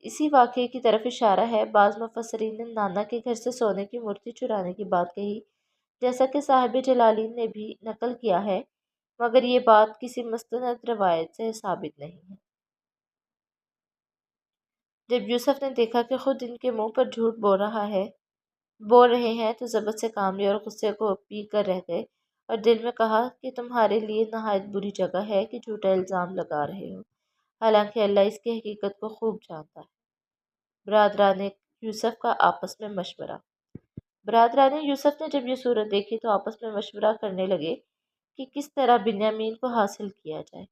اسی واقعے کی طرف اشارہ ہے۔ بعض مفسرین نے نانا کے گھر سے سونے کی مورتی چرانے کی بات کہی، جیسا کہ صاحب جلالین نے بھی نقل کیا ہے، مگر یہ بات کسی مستند روایت سے ثابت نہیں ہے۔ جب یوسف نے دیکھا کہ خود ان کے منہ پر جھوٹ بول رہے ہیں تو ضبط سے کام لیا اور غصے کو پی کر رہ گئے، اور دل میں کہا کہ تمہارے لیے نہایت بری جگہ ہے کہ جھوٹا الزام لگا رہے ہو، حالانکہ اللہ اس کی حقیقت کو خوب جانتا ہے۔ برادران یوسف کا آپس میں مشورہ۔ برادران یوسف نے جب یہ صورت دیکھی تو آپس میں مشورہ کرنے لگے کہ کس طرح بنیامین کو حاصل کیا جائے۔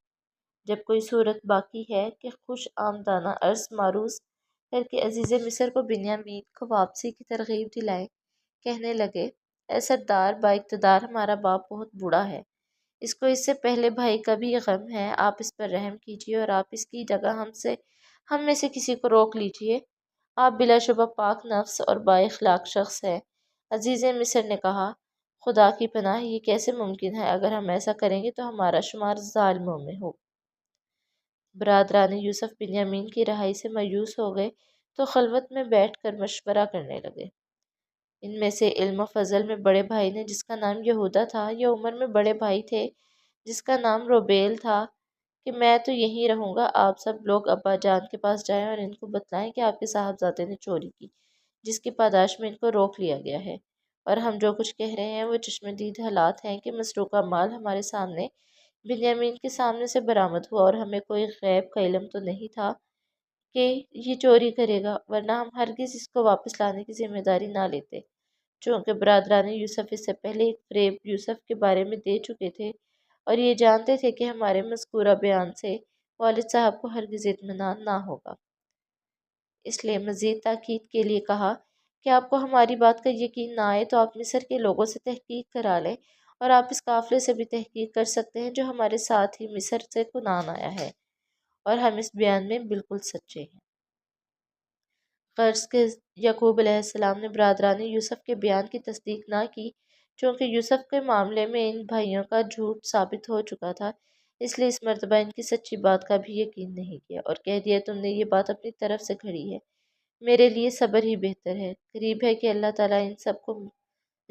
جب کوئی صورت باقی ہے کہ خوش آمدانہ عرض معروض کر کے عزیز مصر کو بنیامین کو واپسی کی ترغیب دلائیں، کہنے لگے، اے سردار با اقتدار، ہمارا باپ بہت بوڑھا ہے، اس کو اس سے پہلے بھائی کا بھی غم ہے، آپ اس پر رحم کیجیے اور آپ اس کی جگہ ہم میں سے کسی کو روک لیجیے، آپ بلا شبہ پاک نفس اور با اخلاق شخص ہیں۔ عزیز مصر نے کہا، خدا کی پناہ، یہ کیسے ممکن ہے؟ اگر ہم ایسا کریں گے تو ہمارا شمار ظالموں میں ہو۔ برادران یوسف بنیامین کی رہائی سے مایوس ہو گئے تو خلوت میں بیٹھ کر مشورہ کرنے لگے۔ ان میں سے علم و فضل میں بڑے بھائی نے، جس کا نام یہودا تھا، یا عمر میں بڑے بھائی تھے جس کا نام روبیل تھا، کہ میں تو یہیں رہوں گا، آپ سب لوگ ابا جان کے پاس جائیں اور ان کو بتلائیں کہ آپ کے صاحبزادے نے چوری کی، جس کی پاداش میں ان کو روک لیا گیا ہے، اور ہم جو کچھ کہہ رہے ہیں وہ چشم دید حالات ہیں کہ مسروقہ مال ہمارے سامنے بنیامین کے سامنے سے برآمد ہوا، اور ہمیں کوئی غیب کا علم تو نہیں تھا کہ یہ چوری کرے گا، ورنہ ہم ہرگز اس کو واپس لانے کی ذمہ داری نہ لیتے۔ چونکہ برادران یوسف اس سے پہلے ایک فریب یوسف کے بارے میں دے چکے تھے اور یہ جانتے تھے کہ ہمارے مذکورہ بیان سے والد صاحب کو ہرگز اطمینان نہ ہوگا، اس لیے مزید تاکید کے لیے کہا کہ آپ کو ہماری بات کا یقین نہ آئے تو آپ مصر کے لوگوں سے تحقیق کرا لیں، اور آپ اس قافلے سے بھی تحقیق کر سکتے ہیں جو ہمارے ساتھ ہی مصر سے کنان آیا ہے، اور ہم اس بیان میں بالکل سچے ہیں۔ غرض کہ یعقوب علیہ السلام نے برادران یوسف کے بیان کی تصدیق نہ کی، چونکہ یوسف کے معاملے میں ان بھائیوں کا جھوٹ ثابت ہو چکا تھا، اس لیے اس مرتبہ ان کی سچی بات کا بھی یقین نہیں کیا، اور کہہ دیا، تم نے یہ بات اپنی طرف سے گھڑی ہے، میرے لیے صبر ہی بہتر ہے، قریب ہے کہ اللہ تعالیٰ ان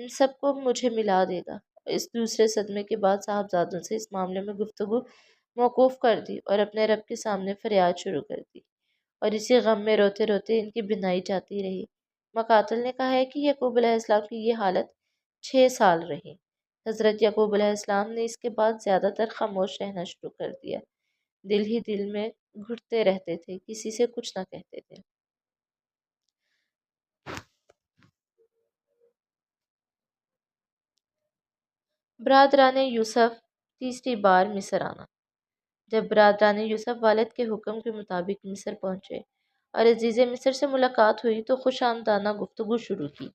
سب کو مجھے ملا دے گا۔ اس دوسرے صدمے کے بعد صاحبزادوں سے اس معاملے میں گفتگو موقوف کر دی اور اپنے رب کے سامنے فریاد شروع کر دی، اور اسی غم میں روتے روتے ان کی بینائی جاتی رہی۔ مقاتل نے کہا ہے کہ یعقوب علیہ السلام کی یہ حالت 6 سال رہی۔ حضرت یعقوب علیہ السلام نے اس کے بعد زیادہ تر خاموش رہنا شروع کر دیا، دل ہی دل میں گھٹتے رہتے تھے، کسی سے کچھ نہ کہتے تھے۔ برادران یوسف تیسری بار مصر آنا۔ جب برادران یوسف والد کے حکم کے مطابق مصر پہنچے اور عزیز مصر سے ملاقات ہوئی تو خوش آمدانہ گفتگو شروع کی،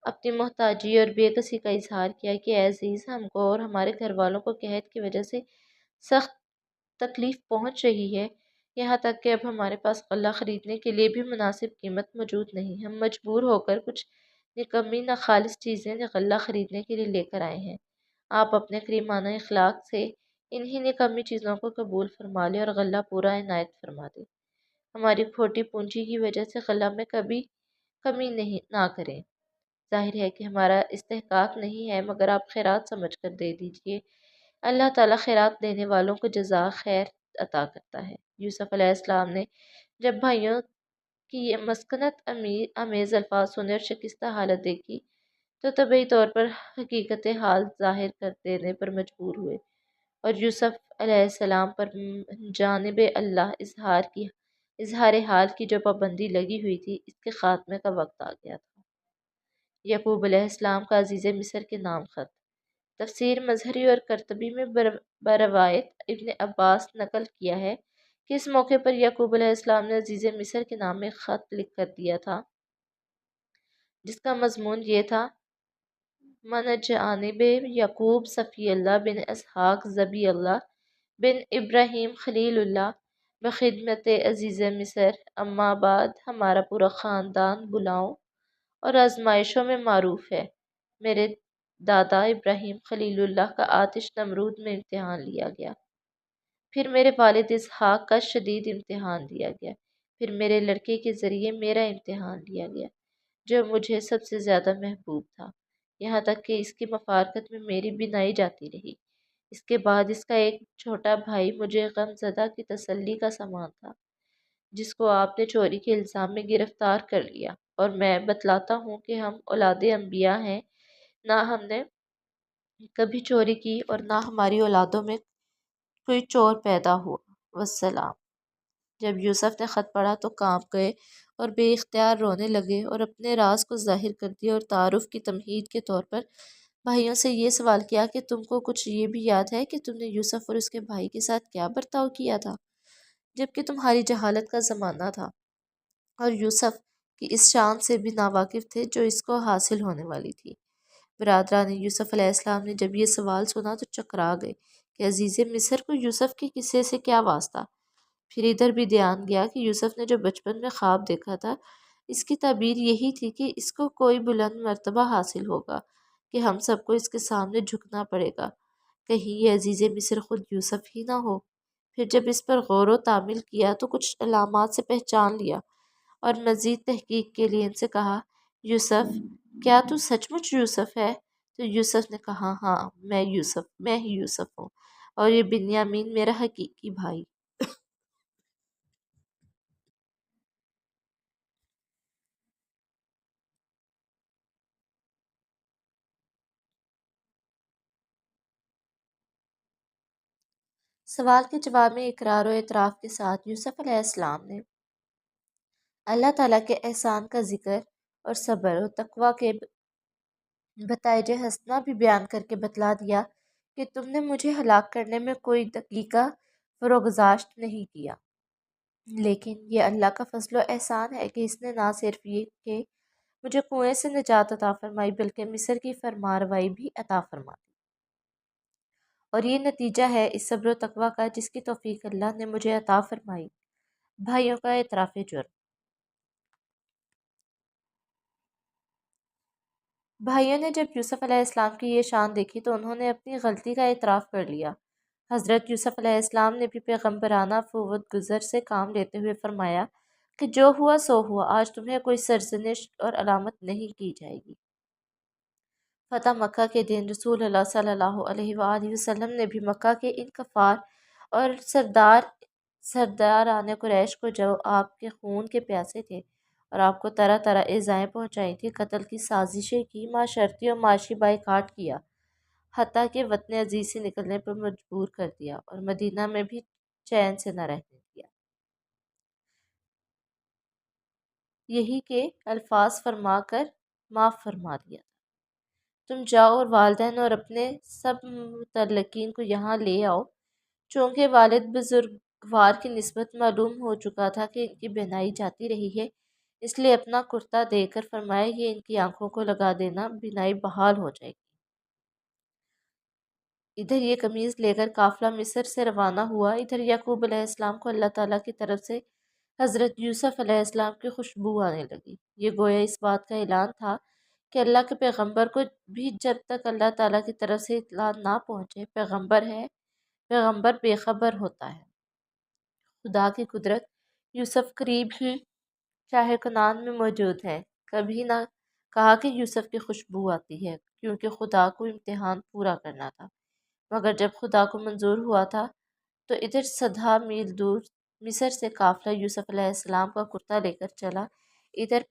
اپنی محتاجی اور بے کسی کا اظہار کیا کہ اے عزیز، ہم کو اور ہمارے گھر والوں کو قحط کی وجہ سے سخت تکلیف پہنچ رہی ہے، یہاں تک کہ اب ہمارے پاس غلہ خریدنے کے لیے بھی مناسب قیمت موجود نہیں، ہم مجبور ہو کر کچھ نکمی ناخالص چیزیں غلہ خریدنے کے لیے لے کر آئے ہیں، آپ اپنے کریمانہ اخلاق سے انہی نکمی چیزوں کو قبول فرما لیں اور غلہ پورا عنایت فرما دیں، ہماری کھوٹی پونجی کی وجہ سے غلہ میں کبھی کمی نہ کریں، ظاہر ہے کہ ہمارا استحقاق نہیں ہے، مگر آپ خیرات سمجھ کر دے دیجئے، اللہ تعالیٰ خیرات دینے والوں کو جزا خیر عطا کرتا ہے۔ یوسف علیہ السلام نے جب بھائیوں کی یہ مسکنت آمیز الفاظ سنے اور شکستہ حالت دیکھی تو طبعی طور پر حقیقت حال ظاہر کر دینے پر مجبور ہوئے، اور یوسف علیہ السلام پر جانب اللہ اظہار حال کی جو پابندی لگی ہوئی تھی، اس کے خاتمے کا وقت آ گیا تھا۔ یعقوب علیہ السلام کا عزیز مصر کے نام خط۔ تفسیر مظہری اور قرطبی میں بروایت ابن عباس نقل کیا ہے کہ اس موقع پر یعقوب علیہ السلام نے عزیز مصر کے نام میں خط لکھ کر دیا تھا، جس کا مضمون یہ تھا، من جانب یعقوب صفی اللہ بن اسحاق ذبی اللہ بن ابراہیم خلیل اللہ بخدمت عزیز مصر، اما بعد، ہمارا پورا خاندان بلاؤں اور آزمائشوں میں معروف ہے۔ میرے دادا ابراہیم خلیل اللہ کا آتش نمرود میں امتحان لیا گیا، پھر میرے والد اسحاق کا شدید امتحان لیا گیا، پھر میرے لڑکے کے ذریعے میرا امتحان لیا گیا جو مجھے سب سے زیادہ محبوب تھا، یہاں تک کہ اس کی مفارقت میں میری بینائی جاتی رہی۔ اس کے بعد اس کا ایک چھوٹا بھائی مجھے غم زدہ کی تسلی کا سامان تھا، جس کو آپ نے چوری کے الزام میں گرفتار کر لیا، اور میں بتلاتا ہوں کہ ہم اولاد انبیاء ہیں، نہ ہم نے کبھی چوری کی اور نہ ہماری اولادوں میں کوئی چور پیدا ہوا۔ وسلام۔ جب یوسف نے خط پڑھا تو کانپ گئے اور بے اختیار رونے لگے اور اپنے راز کو ظاہر کر دیا، اور تعارف کی تمہید کے طور پر بھائیوں سے یہ سوال کیا کہ تم کو کچھ یہ بھی یاد ہے کہ تم نے یوسف اور اس کے بھائی کے ساتھ کیا برتاؤ کیا تھا جبکہ تمہاری جہالت کا زمانہ تھا اور یوسف کی اس شان سے بھی ناواقف تھے جو اس کو حاصل ہونے والی تھی۔ برادران یوسف علیہ السلام نے جب یہ سوال سنا تو چکرا گئے کہ عزیز مصر کو یوسف کے قصے سے کیا واسطہ۔ پھر ادھر بھی دھیان گیا کہ یوسف نے جو بچپن میں خواب دیکھا تھا، اس کی تعبیر یہی تھی کہ اس کو کوئی بلند مرتبہ حاصل ہوگا، کہ ہم سب کو اس کے سامنے جھکنا پڑے گا، کہیں یہ عزیز مصر خود یوسف ہی نہ ہو۔ پھر جب اس پر غور و تعمیل کیا تو کچھ علامات سے پہچان لیا، اور مزید تحقیق کے لیے ان سے کہا، یوسف، کیا تو سچ مچ یوسف ہے؟ تو یوسف نے کہا، ہاں میں ہی یوسف ہوں، اور یہ بنیامین میرا حقیقی بھائی۔ سوال کے جواب میں اقرار و اعتراف کے ساتھ یوسف علیہ السلام نے اللہ تعالیٰ کے احسان کا ذکر اور صبر و تقویٰ کے نتائج حسنہ بھی بیان کر کے بتلا دیا کہ تم نے مجھے ہلاک کرنے میں کوئی دقیقہ فروگزاشت نہیں کیا، لیکن یہ اللہ کا فضل و احسان ہے کہ اس نے نہ صرف یہ کہ مجھے کنویں سے نجات عطا فرمائی بلکہ مصر کی فرمانروائی بھی عطا فرما دی، اور یہ نتیجہ ہے اس صبر و تقویٰ کا جس کی توفیق اللہ نے مجھے عطا فرمائی۔ بھائیوں کا اعتراف جرم۔ بھائیوں نے جب یوسف علیہ السلام کی یہ شان دیکھی تو انہوں نے اپنی غلطی کا اعتراف کر لیا۔ حضرت یوسف علیہ السلام نے بھی پیغمبرانہ فوت گزر سے کام لیتے ہوئے فرمایا کہ جو ہوا سو ہوا، آج تمہیں کوئی سرزنش اور علامت نہیں کی جائے گی۔ فتح مکہ کے دن رسول اللہ صلی اللہ علیہ وآلہ وسلم نے بھی مکہ کے ان کفار اور سرداران قریش کو جو آپ کے خون کے پیاسے تھے اور آپ کو طرح طرح ایذائیں پہنچائی تھیں، قتل کی سازشیں کی، معاشرتی اور معاشی بائیکاٹ کیا، حتیٰ کہ وطن عزیز سے نکلنے پر مجبور کر دیا اور مدینہ میں بھی چین سے نہ رہنے دیا۔ یہی کہ الفاظ فرما کر معاف فرما دیا، تم جاؤ اور والدین اور اپنے سب متعلقین کو یہاں لے آؤ۔ چونکہ والد بزرگوار کی نسبت معلوم ہو چکا تھا کہ ان کی بینائی جاتی رہی ہے، اس لیے اپنا کرتا دے کر فرمایا، یہ ان کی آنکھوں کو لگا دینا، بینائی بحال ہو جائے گی۔ ادھر یہ قمیض لے کر قافلہ مصر سے روانہ ہوا۔ ادھر یعقوب علیہ السلام کو اللہ تعالیٰ کی طرف سے حضرت یوسف علیہ السلام کی خوشبو آنے لگی۔ یہ گویا اس بات کا اعلان تھا کہ اللہ کے پیغمبر کو بھی جب تک اللہ تعالیٰ کی طرف سے اطلاع نہ پہنچے، پیغمبر بے خبر ہوتا ہے۔ خدا کی قدرت یوسف قریب ہی شاہ کنعان میں موجود ہے، کبھی نہ کہا کہ یوسف کی خوشبو آتی ہے، کیونکہ خدا کو امتحان پورا کرنا تھا، مگر جب خدا کو منظور ہوا تھا تو ادھر 100 میل دور مصر سے قافلہ یوسف علیہ السلام کا کرتا لے کر چلا۔ ادھر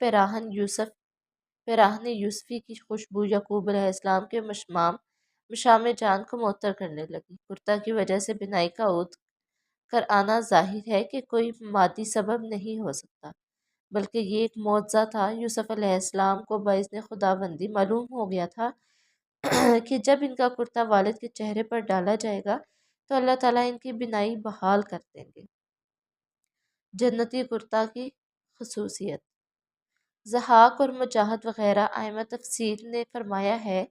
پیراہن یوسفی کی خوشبو یعقوب علیہ السلام کے مشام جان کو معطر کرنے لگی۔ کرتا کی وجہ سے بینائی کا عود کر آنا ظاہر ہے کہ کوئی مادی سبب نہیں ہو سکتا، بلکہ یہ ایک معجزہ تھا۔ یوسف علیہ السلام کو باذن خداوندی معلوم ہو گیا تھا کہ جب ان کا کرتا والد کے چہرے پر ڈالا جائے گا تو اللہ تعالیٰ ان کی بینائی بحال کر دیں گے۔ جنتی کرتا کی خصوصیت۔ ضحاک اور مجاہد وغیرہ ائمہ تفسیر نے فرمایا ہے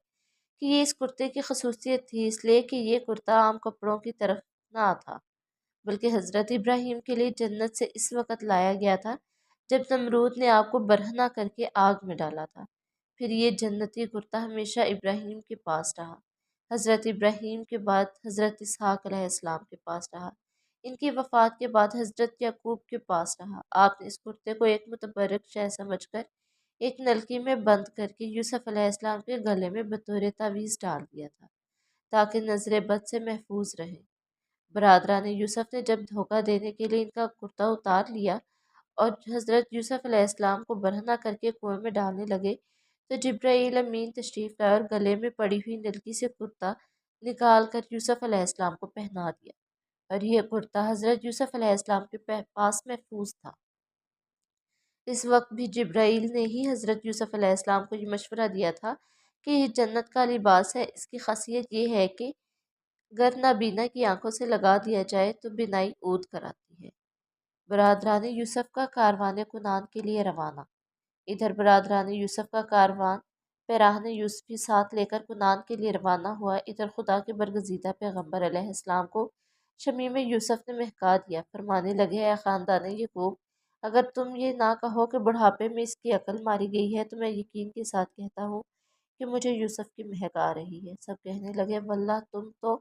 کہ یہ اس کرتے کی خصوصیت تھی، اس لیے کہ یہ کرتا عام کپڑوں کی طرف نہ تھا، بلکہ حضرت ابراہیم کے لیے جنت سے اس وقت لایا گیا تھا جب نمرود نے آپ کو برہنہ کر کے آگ میں ڈالا تھا۔ پھر یہ جنتی کرتا ہمیشہ ابراہیم کے پاس رہا، حضرت ابراہیم کے بعد حضرت اسحاق علیہ السلام کے پاس رہا۔ ان کی وفات کے بعد حضرت یعقوب کے پاس رہا۔ آپ نے اس کرتے کو ایک متبرک شے سمجھ کر ایک نلکی میں بند کر کے یوسف علیہ السلام کے گلے میں بطور تعویذ ڈال دیا تھا تاکہ نظر بد سے محفوظ رہے۔ برادران یوسف نے جب دھوکہ دینے کے لیے ان کا کرتا اتار لیا اور حضرت یوسف علیہ السلام کو برہنہ کر کے کنویں میں ڈالنے لگے تو جبرائیل امین تشریف لائے اور گلے میں پڑی ہوئی نلکی سے کرتا نکال کر یوسف علیہ السلام کو پہنا دیا، اور یہ کرتا حضرت یوسف علیہ السلام کے پاس محفوظ تھا۔ اس وقت بھی جبرائیل نے ہی حضرت یوسف علیہ السلام کو یہ مشورہ دیا تھا کہ یہ جنت کا لباس ہے، اس کی خاصیت یہ ہے کہ گر نابینا کی آنکھوں سے لگا دیا جائے تو بینائی عود کراتی ہے۔ برادران یوسف کا کاروان کنعان کے لیے روانہ۔ ادھر برادران یوسف کا کاروان پیراہن یوسفی ساتھ لے کر کنعان کے لیے روانہ ہوا۔ ادھر خدا کے برگزیدہ پیغمبر علیہ السلام کو شمیم یوسف نے مہکا دیا، فرمانے لگے، اے خاندان یعقوب، اگر تم یہ نہ کہو کہ بڑھاپے میں اس کی عقل ماری گئی ہے تو میں یقین کے ساتھ کہتا ہوں کہ مجھے یوسف کی مہک آ رہی ہے۔ سب کہنے لگے، واللہ تم تو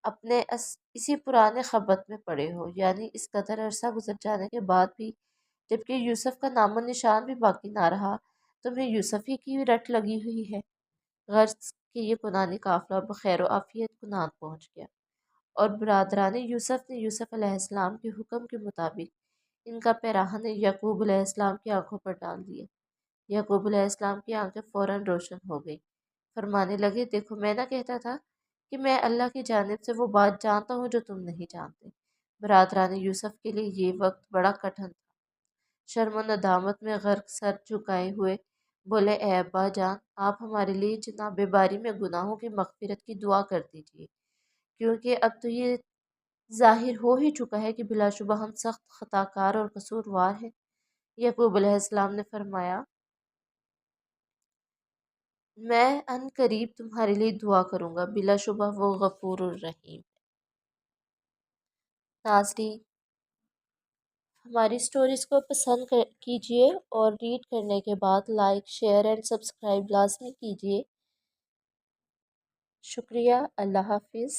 اپنے اسی پرانے خبت میں پڑے ہو، یعنی اس قدر عرصہ گزر جانے کے بعد بھی جبکہ یوسف کا نام و نشان بھی باقی نہ رہا، تمہیں یوسف ہی کی رٹ لگی ہوئی ہے۔ غرض کہ یہ کنعانی قافلہ بخیر و عافیت کنعان پہنچ گیا، اور برادران یوسف نے یوسف علیہ السلام کے حکم کے مطابق ان کا پیراہن یعقوب علیہ السلام کی آنکھوں پر ڈال دیا۔ یعقوب علیہ السلام کی آنکھیں فوراً روشن ہو گئیں، فرمانے لگے، دیکھو، میں نہ کہتا تھا کہ میں اللہ کی جانب سے وہ بات جانتا ہوں جو تم نہیں جانتے۔ برادران یوسف کے لیے یہ وقت بڑا کٹھن تھا۔ شرم و ندامت میں غرق سر جھکائے ہوئے بولے، اے ابا جان، آپ ہمارے لیے جناب باری میں گناہوں کی مغفرت کی دعا کر دیجیے، کیونکہ اب تو یہ ظاہر ہو ہی چکا ہے کہ بلا شبہ ہم سخت خطا کار اور قصوروار ہیں۔ یعقوب علیہ السلام نے فرمایا، میں ان قریب تمہارے لیے دعا کروں گا، بلا شبہ وہ غفور الرحیم۔ ناظرین، ہماری سٹوریز کو پسند کیجیے اور ریڈ کرنے کے بعد لائک، شیئر اینڈ سبسکرائب لازمی کیجیے۔ شکریہ، اللہ حافظ۔